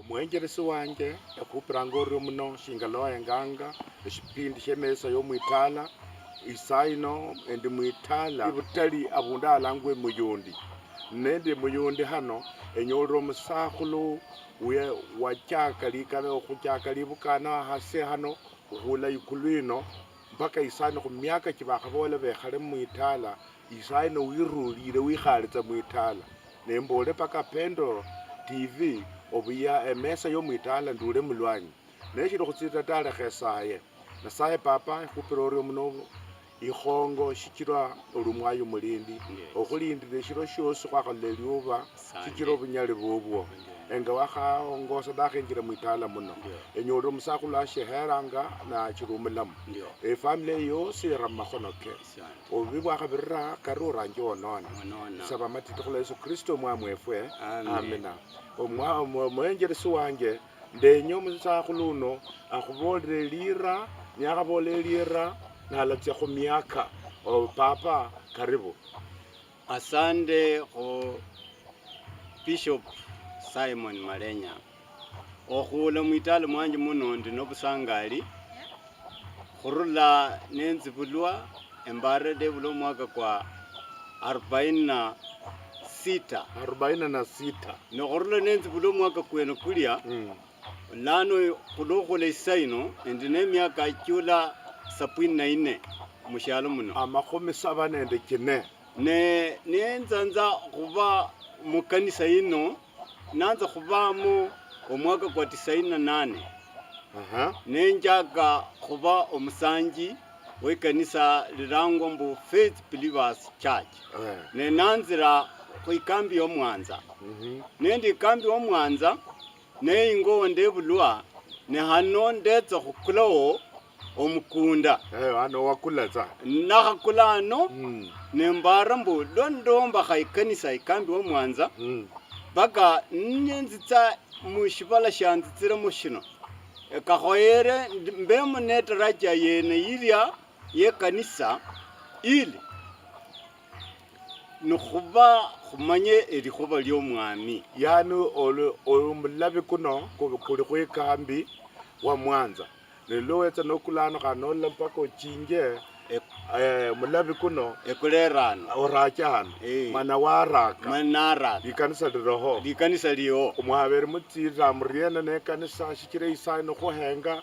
mwenjeresi wanje ekhupiranga orio muno shingaloenganga eshipindi shemesa yomwitala isaino endi mwitala ibutali abundu alangwe muyundi nendi muyundi hano enyolera omusakhulu wachaka likana okhuchaka libukana hase hano okhula ikulu ino mpaka isaino khumiaka chibakhabola bekhale mwitala isaino wirulile wikhalitsa mwitala nembole paka Pendo TV obuya emesa yomwitala ndule mulwanyi neshili khutsita talekha esaye nasaye papa ekhupira orio muno ikhongo shichira olumwayo mulindi okhulindile shiro shosi khwakholela lyuba shichira obunyali bubwo enga wakhaongosa dakhenjira mwitala muno enyolera omusakhulu asheheranga nachira omulamu efamily yosi ira mumakhono ke obubi bwakhabirira kari oranje onona saba amatiti khula Yesu Kristo omwami wefwe amina omwenjeresi wanje ndenya omusakhulu uno akhubolere lira nyakhabola lira nalatsia khumiaka papa karibu. Asante ko Bishop Simon Malenya okhula mwitala mwanje muno ndi nobusangali khurula nenzibulwa embarede bulo mwaka kwa 46 nokhurula nenzibulwa mwaka kweno kulya lano khulokhola isaino endi nemyaka chula 74 mushalo muno amakhumi 74 nenzanza khuba mukanisa ino nanza khubamo omwaka kwa 98 nenjaga khuba omusanji wekanisa lirangwa mbu Faith Believers Church nenanzira kwikambi yomwanza nendi ikambi yomwanza neingo ndebulwa nehano ndetsa khukulawo omukunda hano wakulaza nakhakula ano nembara mbu londomba khaikanisa ikambi womwanza baka nenzitsa mushibala shanzitsiremo shino kakhoyere mbemo netaraja yene yilya yekanisa ili nukhuba khumanye elikhuba lyomwami yani omulabi kuno kuli khwikambi wa Mwanza nelowetsa nokulano khanola mpaka ochinje mulabi kuno ekulerano oracha hano mana waraka likanisa liho omwabere mutsira muriena nekanisa shichire isaino khuhenga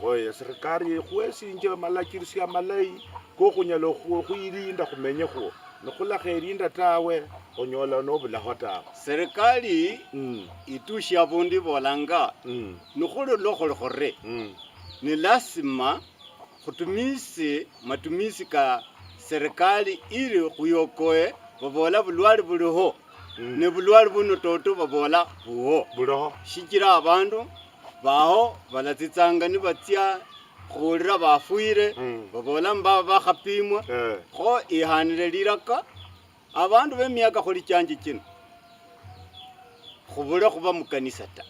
oye serikali khwesinje malachirisia malai kokhunyala khuilinda khumenye khuo nokhulakhelinda tawe onyola nobulakho tawe serikali itushi abundi bolanga nukhulolo khore ni lazima khutumise matumisi ka serikali ili khuyokoe babola bulwali buliho ne bulwali buno toto babola buho shichira abandu baho balatsitsanga ni batsia khulira bafuire babola mba bakhapimwa kho ihanire liraka abandu bemyaka khuli chanje kino khubule khuba mukanisa ta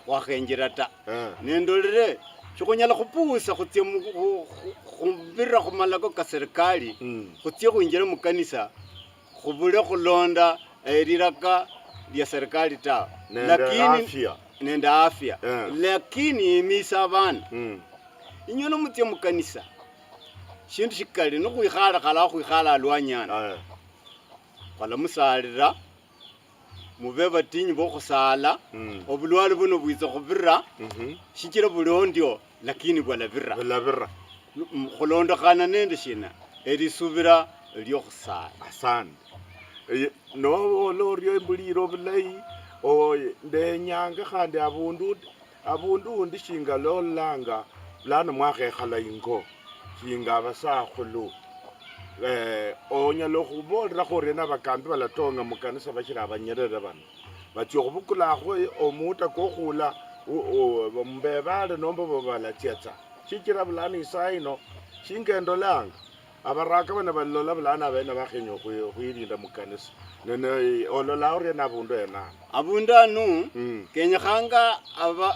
wakhenjera ta nendolere shikunyala khupusa khutsia khubira khumalako ka serikali khutsia khwinjira mukanisa khubule khulonda liraka lya serikali ta lakini nende afya lakini imisa abana inyono mutsia mukanisa shindu shikali nokhwikhala khwikhala alwanyana khala musalira mube batinyi bokhusala obulwale buno bwitsa khubira shichira buliho ndio lakini bwalabira khulondokhana nende shina elisubira lyokhusala asante noloryo embuliro bulayi ndenyanga khandi abundu undi shinga lolanga lano mwakhekhala ingo shinga abasakhulu onyala khubolera khori nabakambi balatonga mukanisa bashira abanyerere bano batyo khubukulakho omuta kokhula mbebale nomba babalatsiatsa shichira bulano isaino shingendolanga abaraka bana balola bulano abene bakhenya khwilinda mukanisa nene olola ori nabundu ena abundu anu kenyakhanga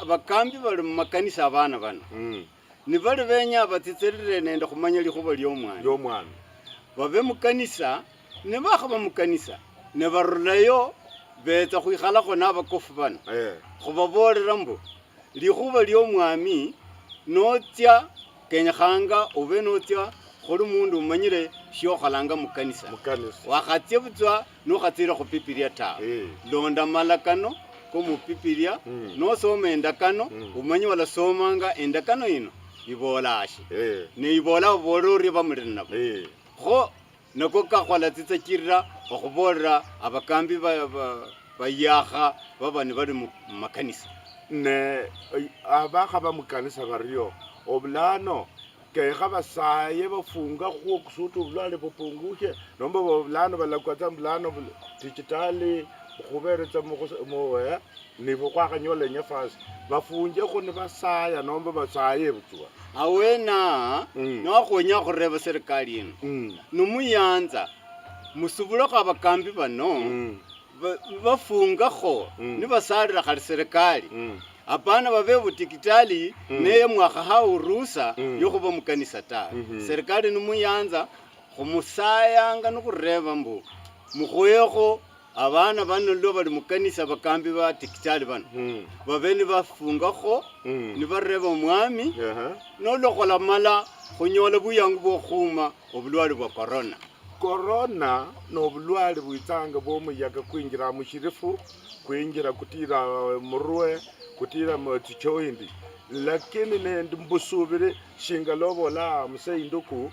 abakambi bali mumakanisa abana bano ni bali benya batsitserere nende khumanya likhuba lyomwana babe mukanisa ne bakhaba mukanisa ne barulayo betsa khwikhala khona abakofu bano eh khubabolera mbu likhuba lyomwami notya kenyakhanga obe notya khuli mundu umanyire shokholanga mukanisa wakhatsya butswa nokhatsira khupipilia tawe londa malakano komupipilia nosoma endakano umanye walasomanga endakano ino ibola ashi neibola obola ori bamulire nabo kho nako kakhola tsitsakirira okhubolera abakambi bayakha babani bali mumakanisa ne abakha bamukanisa baryo obulano kekha basaye bafunga khuo kusuta obulwale bupungushe nomba obulano balakwatsa bulano digitali khuberetsa moya nibo khwakhanyola nyafasi bafunjekho ne basaya nomba basaye butswa awena nokhwonya khureba serikali ino numuyanza musubulekho abakambi bano bafungakho nibasalira khali serikali apana babe butikitali neye mwakhaha urusa yokhuba mukanisa tawe serikali numuyanza khumusayanga nukhureba mbu mukhwekho abana bano lo bali mukanisa bakambi ba tikitali bano babe nibafungakho nibareba omwami nolokhola mala khunyola buyangu bwokhuma obulwale bwa corona nobulwale bwitsanga bwomuyaga kwinjira mushirifu kwinjira kutira murwe kutira muchichoindi lakini nendi mbusubire shinga lobola museinduku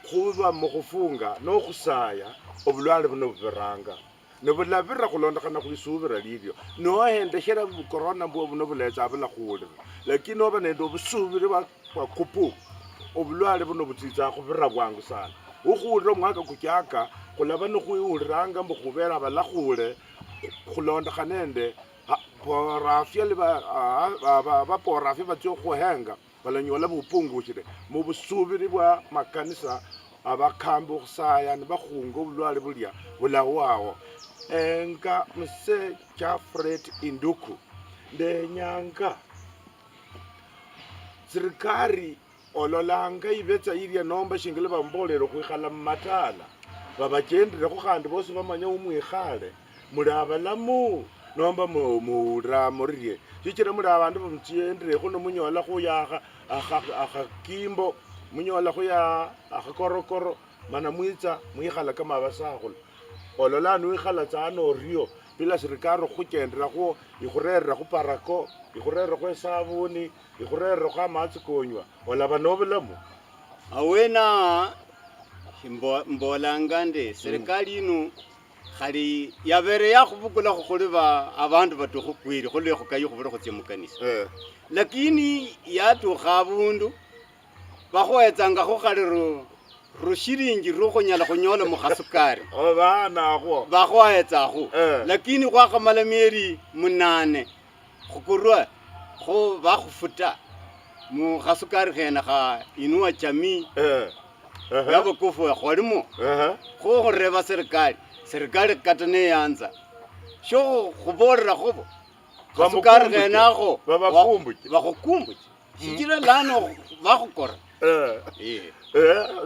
khuba mukhufunga nokhusaya obulwale buno bubiranga nobulabira khulondekhana khwisubira lilyo nohendeshera corona buno buletsa bula khulira lakini oba nende obusubire bwa kupu obulwale buno butsitsa khubira bwangu sana ukhulira omwaka kuchaka khulaba nikhwiwuliranga mbu khubera balakhule khulondekha nende porafya baporafya batsya khuhenga balanyola bupungushire mu busubiri bwa makanisa abakambi okhusaya nibakhunga obulwale bulya bulawawo enga mse Jafred Induku ndenyanga serikali ololanga ibetsa ilya nomba shingile bambolere khwikhala mumatala babachendirekho khandi bosi bamanya umwikhale muli abalamu nomba muwulira murirye shichira muli abandu bamuchendirekho nomunyola khuyakha akhakimbo munyola khuya akhakorokoro mana mwitsa mwikhala kama abasakhulu olola niwikhala tsana oryo bila serikali khuchenderakho ikhurerera khuparako ikhurerera khwesabuni ikhurerera khwamatsi konywa olaba nobulamu awena mbolanga nde serikali ino khali yabere yakhubukula khuli abandu batukhu kwiri khulekho kayi khubira khutsya mukanisa lakini yatukha abundu bakhwetsangakho khali rushiringi rukhonyala khunyola mukhasukari obanakho bakhwetsakho lakini khwakhamala mieri 8 khukurwa kho bakhufuta mukhasukari khena kha inua jamii yabakofu khwalimo kho khureba serikali kata neyanza sho khubolera khobo khasukari khenakho bakhukumbuche shichira lano bakhukora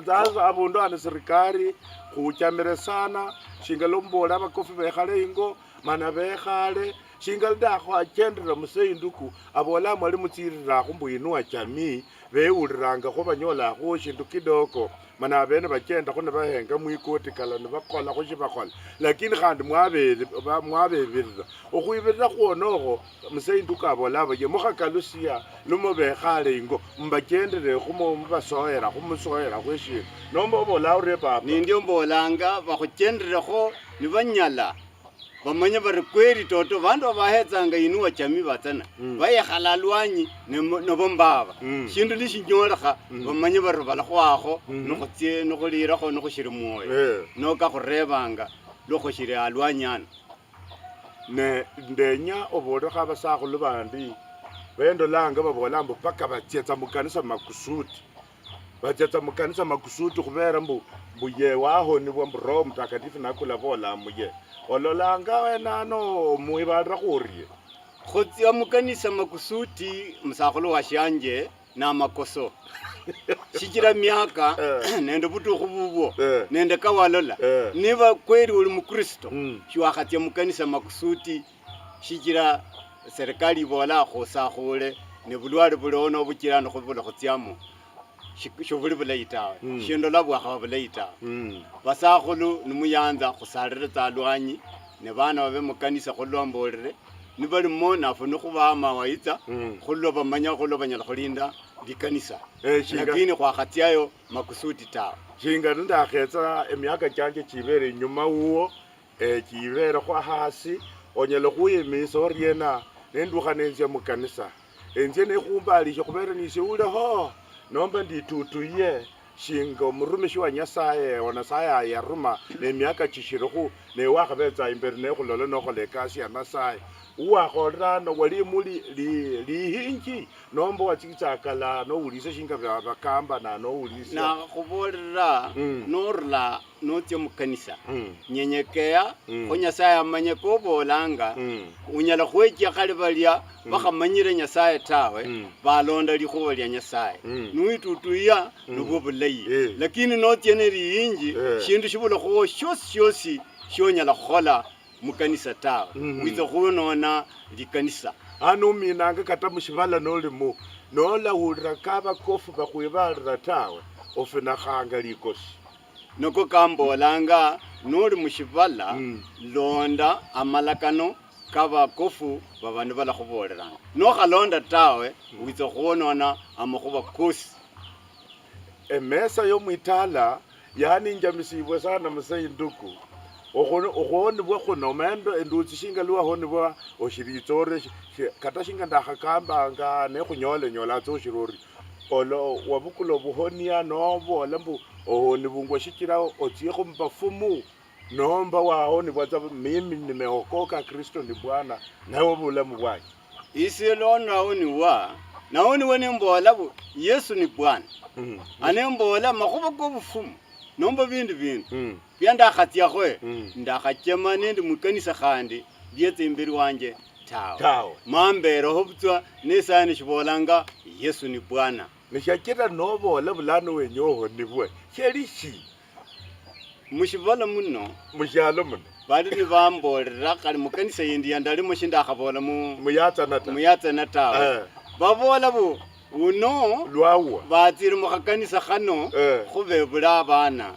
sasa abundu ane serikali khuchamire sana shinga lombola abakofi bekhale ingo mana bekhale shinga lidakho achendera museinduku abola mwali mutsirirakho mbu inua jamii bewulirangakho banyolakho shindu kidogo mana abene bachendakho nebahenga mwikoti kala nebakholakho shibakhola lakini khandi mwabebirira okhwibirira khwonokho museinduku abola boye mukhakalusia lumo bekhale ingo mbachenderekho mubasoyera khumusoyera khweshindu nomba obola uri papa nindio mbolanga bakhuchenderekho nibanyala bamanya bari kweri toto bandu abahetsanga inua jamii batsana bayekhala alwanyi nobombaba shindu lishinyolekha bamanya bari balakhwakho nokhutsye nokhulirakho nokhushiri mwoyo nokakhurebanga lokhushiri alwanyana ne ndenya obolekho abasakhulu bandi bendolanga babola mbu paka batsetsa mukanisa makusudi batsetsa mukanisa makusudi khubera mbu yewaho nibwo mbu Roho Mtakatifu nakula bola muye ololanga wenano mwibalira khurye khutsya mukanisa makusudi musakhulu washanje namakoso shikira myaka nende butukhu bubwo Eh. nende kawalola Eh. niba kweli uli mukristo Mm. shiwakhatya mukanisa makusuti shikira serikali ibola khusakhule ne bulwale buliwo nobukira nikhubula khutsyamo shobuli bulayi tawe Mm. shindola bwakhaba bulayi tawe Mm. basakhulu nimuyanza khusalire tsalwanyi ne bana babe mukanisa khulombolere nibalimo nafu nikhubaha mawaitha Mm. khullo bamanya khullo banyala khulinda likanisa Shinga lakini khwakhatsyayo makusuti tawe shinga ndakhetsa emyaka chanje chibere inyuma uwo chibere khwa hasi onyala khuyimisa oriena nendukha nenzya mukanisa enzye nekhumbalisha khubere nisye uleho nomba nditutuye shinga omurumishi wa nyasaye wanasaye ayaruma nemyaka chishirikhu newakhabetsa imberi nekhulola nokhola ekasi ya nasaye uwakholano walimuli lihinji nomba watsitsakala nowulisa shinga bakamba nanowulisa nakhubolera Mm. norula notsya mukanisa Mm. nyenyekeya Mm. khu nyasaye amanye kobolanga Mm. unyala khwekya khali balya bakhamanyire nyasaye tawe Mm. balonda likhuba lya nyasaye Mm. niwitutuya nibwo bulayi Eh. lakini notsya neliyinji Eh. shindu shibulakhuwo shosi shonyala khukhola mukanisa tawe Mhm. witsa khunona likanisa ano uminanga kata mushivala nolimo nolawulira kabakofu bakhwibalira tawe ofinakhanga likosi noko kambolanga noli mushivala Mm. londa amalakano kabakofu babandu balakhuboleranga nokhalonda tawe witsa khwonona amakhuba kosi emesa yomwitala yaninjamisibwe sana museinduku okhwonibwa khuno mendo endutsi shinga luwakhonibwa oshiritsore kata shinga ndakhakambanga nekhunyola tsa oshirori olo wabukula obuhonia nobola mbu ohonibungwa shikira otsiekho mubafumu nomba wahonibwa tsa mimi nimeokoka kristo ni bwana nawe bulamu bwanje isi lonawoniwa nawoniwe nembola yesu ni bwana Mm. anembola makhuba kobufumu nomba bindu Mm. byandakhatsyakhoe Mm. ndakhachema nendi mukanisa khandi lyetsa imberi wanje tawe tawe mamberekho butswa nesani shibolanga yesu ni bwana neshakira nobola bulano wenye ohonibwe shelishi mushivala muno mushalo muno bali nibambolera khali mukanisa yindi yandalimo shindakhabola muyatsana ta muyatsana tawe babola uno lwawa batsire mukhakanisa khano Eh. khubebula abana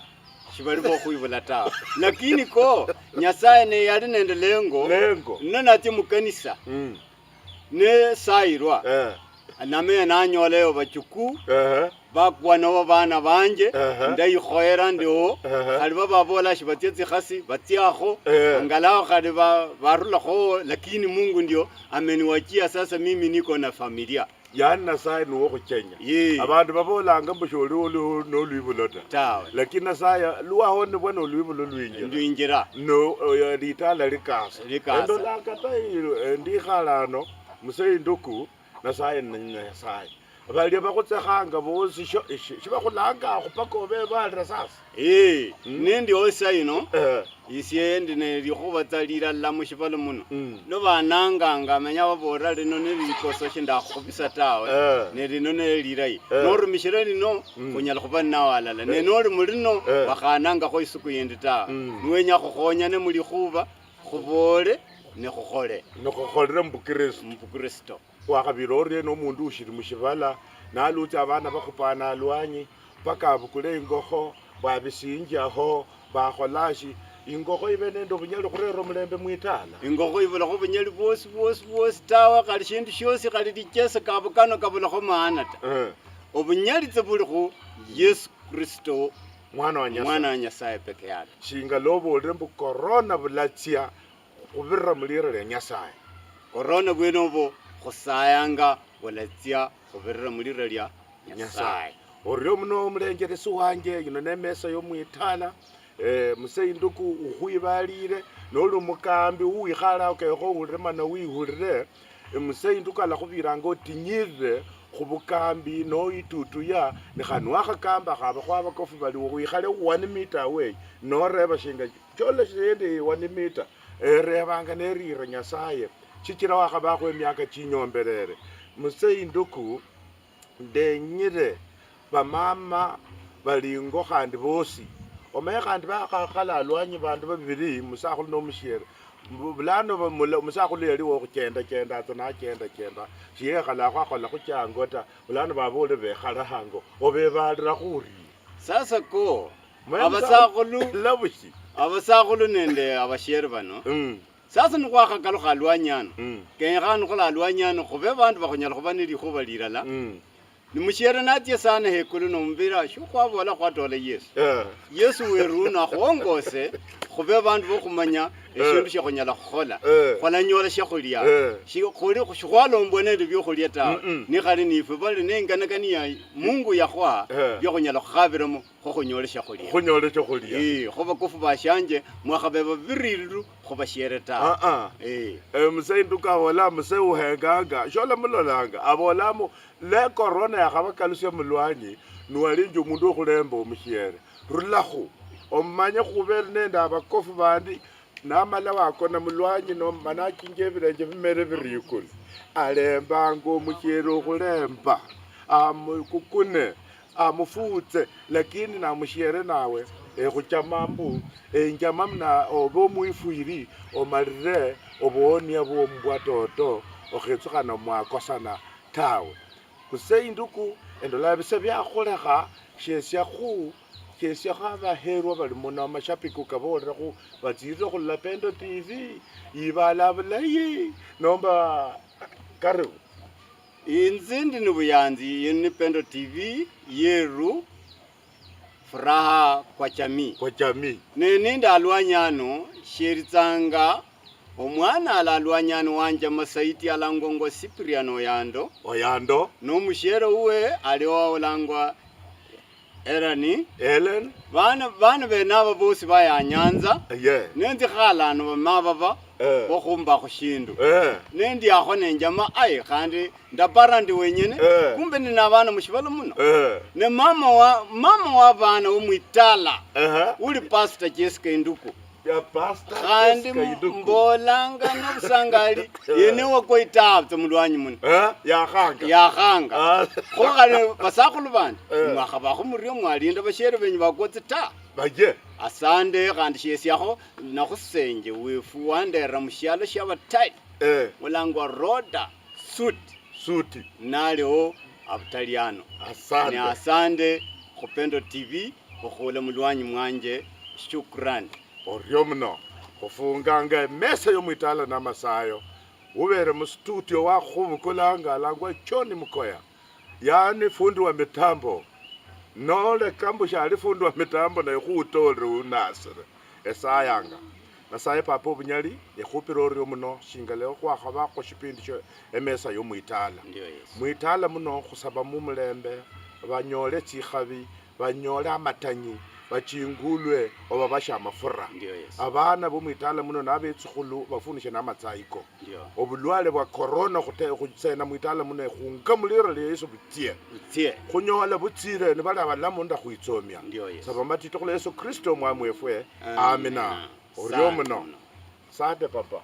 shibali bokhwibula tawe lakini ko nyasaye ne yali nende lengo lengo natya mukanisa Mm. nesayirwa Eh. nameye nanyoleyo bachuku Eh. bakuwa nabo bana banje Aha. ndayikhoera ndiwo Aha. khali bababola shibatsya tsikhasi batsyakho angalau khali barulakho lakini mungu ndio ameniwachia sasa mimi niko na familia yani nasaye niwo khuchenya ye abandu babolanga mbu sholiwo nolwibulo ta tawe lakini nasaye luwahonibwa nolwibulo lwinjira ndwinjira no litala likasa Likasa. endolanga ta ndikhalano museinduku nasaye nasaye balya bakhutsekhanga bosi shibakhulanga khupaka obebalira sasa nendi osayino Eh. isye ndi nelikhuba tsa lilala mushibalo muno Mm. nobananganga amenya babola lino nelikoso shindakhubisa tawe Eh. nelino nelilayi Eh. norumishire lino Mm. khunyala khuba nawalala ne noli mulino Eh. bakhanangakho isuku yindi tawe Mm. niwenya khukhonyane mulikhuba khubole nekhukhole nokhukholera mbukristu mubukristo wakhabira orie nomundu ushiri mushibala nalutsa abana bakhupana alwanyi paka abukule ingokho bwabisinjaho bakholashi ingokho ibe nende obunyali khurera omulembe mwitala ingokho ibulakho bunyali bwosi tawe khali shindu shosi khali lichese kabukano kabulakho maana ta obunyali tse buli khu yesu kristo mwana wa mwana wa nyasaye peke yake shinga lobolere mbu korona bulatsya khubirira mulira lya nyasaye korona bwenobo khusayanga bulatsya khubirira mulira lya nyasaye orio muno omulengeresi wanje yino nemesa yomwitala museinduku ukhwibalire noli omukambi uwikhale okekho owulire mana wihulire museinduku alakhubiranga otinyirire khubukambi noitutuya nekhani wakhakamba khabakho abakofu baliwo wikhale 1 meter away noreba shinga chola shende 1 meter rebanga nerira nyasaye shichira wakhabakho emyaka chinyombelere museinduku ndenyire bamama balingo khandi bosi omanye khandi bakhakhala alwanyi bandu babili musakhulu nomushere bulano musakhulu yaliwo khuchendachenda atsa nachendachenda shiyekhalakho akhola khuchango ta bulano babole bekhala hango obebalira khuri sasa ko labushi abasakhulu nende abashere bano sasa nikhwakhakalukha alwanyano kenyekhana khula alwanyano khube bandu bakhunyala khuba nelikhuba lilala nimushere natye sana hekulu nomubira shukhwabola khwatola yesu yesu weruna khwongose khube bandu bokhumanya eshindu shekhunyala khukhola khwalanyola shekhulya shikhwalombwa nende byokhulya tawe nikhali nifwe bali nenganakaniya mungu yakhwa byokhunyala khukhabiramo khokhunyola shekhulya khobakofu bashanje mwakhabe babiriru khubashere tawe musainduka abola muse uhenganga shola mulolanga abolamo le corona yakhabakalusya mulwanyi niwalinje omundu okhulemba omushere rulakhu omanye khubere nende abakofu bandi namala wakona mulwanyi nomanachinja ebirenje bimere birikuli alembanga omushere okhulemba amukukune amufutse lakini namushere nawe ekhuchama mbu enjama mna oba omwifwiri omalire obuonia bwomu bwatoto okhetsukhana mwakosana tawe kuseinduku endola bisa byakhulekha shesyakhu abaherwa bali muno amashapiki kabolera khu batsirire khulula Pendo TV ibala bulayi nomba karibu inzindi ni buyanzi yini Pendo TV yeru furaha kwa jamii neninda alwanyano sheritsanga omwana ala alwanyano wanje masaiti alangongwa Cyprian Oyando nomushere uwe aliwa olangwa Ellen bana benaba bosi bayanyanza nendi khalano bamababa bokhumba khushindu nendi akho nenjama ai khandi ndapara ndi wenyene kumbe nina bana mushibalo muno ne mama wa bana umwitala uli pastor Jessica Induku khandi mbolanga nobusangali yene wakoitabza mulwanyi muno yakhanga khokhale basakhulu bandi mwakhabakho murio mwalinda bashere benyu bakotse ta asande khandi shesyakho nakhusenje wefu wandera mushyalo syabatai mulangwa Roda suti naliwo abutaliano ne asande khupendo TV okhula mulwanyi mwanje shukrani oryo muno khufunganga emesa yomwitala namasayo ubere mustudio wakhubukulanga alangwa John Mukoya yani fundi wa mitambo nole kambo shali fundi wa mitambo na khutole unasire esayanga nasaye papa obunyali ekhupira oryo muno shingaleo khwakhabakho shipindi sho emesa yomwitala mwitala muno khusaba mumulembe banyole tsikhabi banyole amatanyi bachingulwe oba bashamafura abana bomwitala muno nabetsukhulu bafunishe namatsayiko obulwale bwa corona khutsena mwitala muno khungamulira leso butie khunyola butsire ne bala balamunda khwitsomya saba matito khula Yesu Kristo mwamwefwe amina oryo muno sate papa